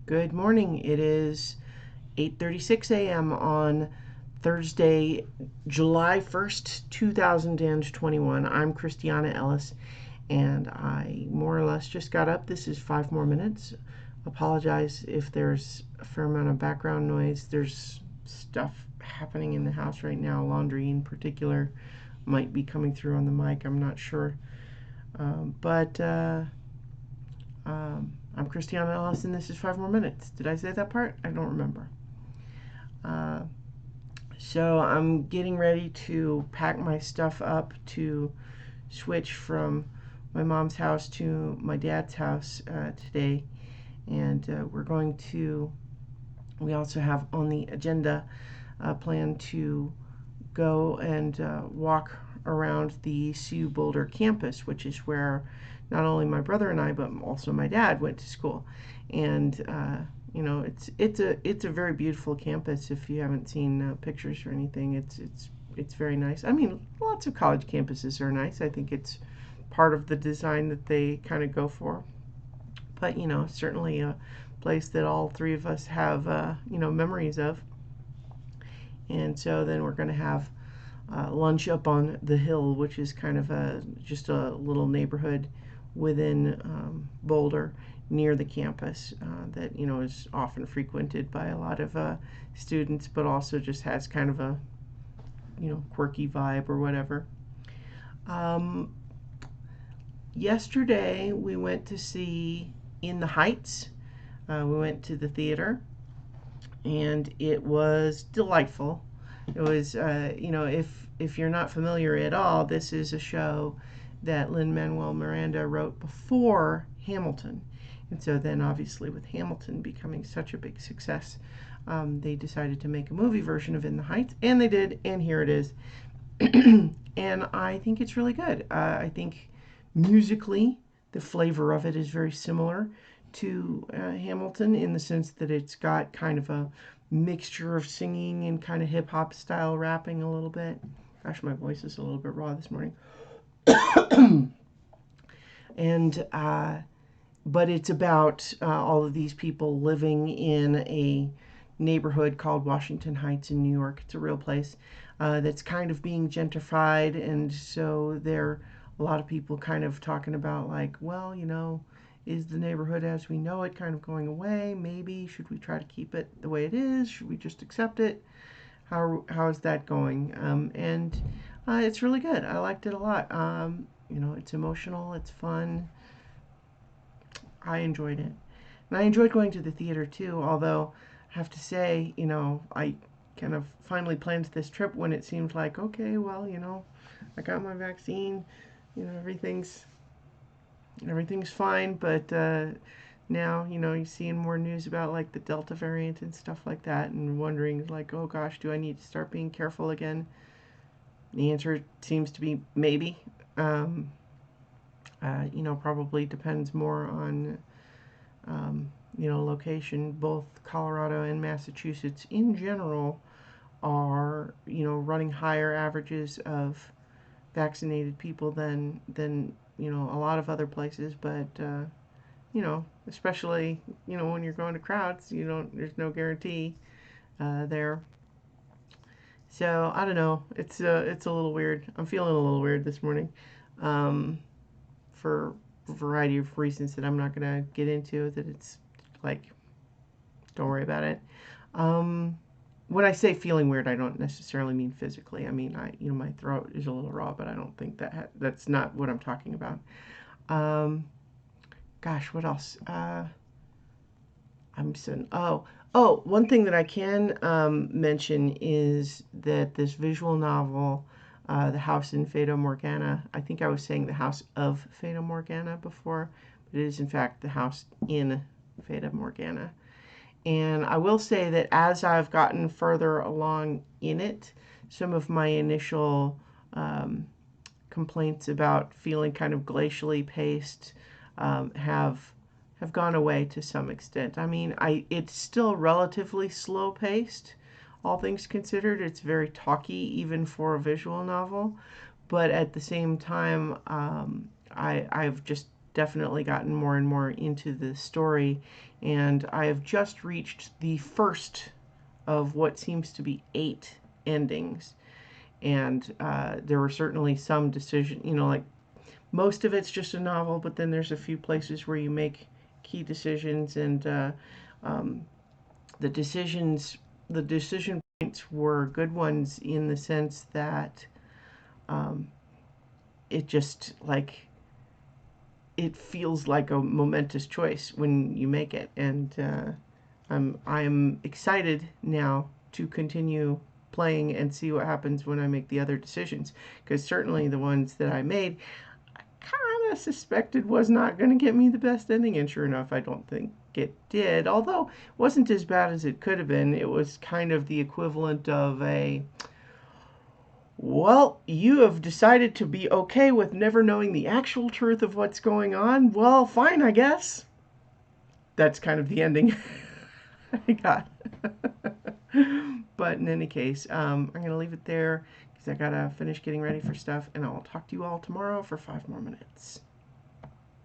Good morning. It is 8:36 a.m. on Thursday, July 1st, 2021. I'm Christiana Ellis, and I more or less just got up. This is 5 more minutes. Apologize if there's a fair amount of background noise. There's stuff happening in the house right now, laundry in particular might be coming through on the mic. I'm not sure. But I'm Christiana Ellis, and this is 5 more minutes. Did I say that part? I don't remember. Uh, so I'm getting ready to pack my stuff up to switch from my mom's house to my dad's house today. And we also have on the agenda a plan to go and walk around the CU Boulder campus, which is where not only my brother and I, but also my dad went to school. And it's a very beautiful campus. If you haven't seen pictures or anything, it's very nice. I mean, lots of college campuses are nice. I think it's part of the design that they kind of go for. But certainly a place that all three of us have memories of. And so then we're going to have lunch up on the hill, which is kind of just a little neighborhood within Boulder near the campus that is often frequented by a lot of students, but also just has kind of a quirky vibe or whatever. Yesterday we went to see In the Heights. We went to the theater, and it was delightful. It was, if you're not familiar at all, this is a show that Lin-Manuel Miranda wrote before Hamilton. And so then, obviously, with Hamilton becoming such a big success, they decided to make a movie version of In the Heights, and they did, and here it is. And I think it's really good. I think musically, the flavor of it is very similar to Hamilton in the sense that it's got kind of a mixture of singing and kind of hip hop style rapping a little bit. Gosh, my voice is a little bit raw this morning. And but it's about all of these people living in a neighborhood called Washington Heights in New York. It's a real place that's kind of being gentrified, and so there a lot of people kind of talking about like, well, is the neighborhood as we know it kind of going away? Maybe should we try to keep it the way it is? Should we just accept it? How is that going? And it's really good. I liked it a lot. It's emotional. It's fun. I enjoyed it, and I enjoyed going to the theater too. Although I have to say, I kind of finally planned this trip when it seemed like, okay, well, I got my vaccine. Everything's fine, but now you're seeing more news about like the Delta variant and stuff like that, and wondering like, oh gosh, do I need to start being careful again? The answer seems to be maybe. Probably depends more on location. Both Colorado and Massachusetts in general are running higher averages of vaccinated people than a lot of other places, but especially when you're going to crowds, there's no guarantee there. So I don't know. It's a little weird. I'm feeling a little weird this morning, for a variety of reasons that I'm not gonna get into. That it's like, don't worry about it. When I say feeling weird, I don't necessarily mean physically. I mean, my throat is a little raw, but I don't think that's not what I'm talking about. Gosh, what else? I'm saying, one thing that I can mention is that this visual novel, The House in Fata Morgana, I think I was saying The House of Fata Morgana before, but it is in fact The House in Fata Morgana. And I will say that as I've gotten further along in it, some of my initial complaints about feeling kind of glacially paced have gone away to some extent. I mean, it's still relatively slow paced, all things considered. It's very talky even for a visual novel, but at the same time, I've just definitely gotten more and more into the story, and I have just reached the first of what seems to be 8 endings. And there were certainly some decision, like most of it's just a novel, but then there's a few places where you make key decisions, and um, the decisions, the decision points were good ones in the sense that um, it just like it feels like a momentous choice when you make it, and I'm excited now to continue playing and see what happens when I make the other decisions, because certainly the ones that I made, I kind of suspected was not going to get me the best ending, and sure enough, I don't think it did. Although it wasn't as bad as it could have been. It was kind of the equivalent of a, well, you have decided to be okay with never knowing the actual truth of what's going on. Well, fine, I guess. That's kind of the ending I got. But in any case, I'm going to leave it there because I got to finish getting ready for stuff, and I'll talk to you all tomorrow for 5 more minutes.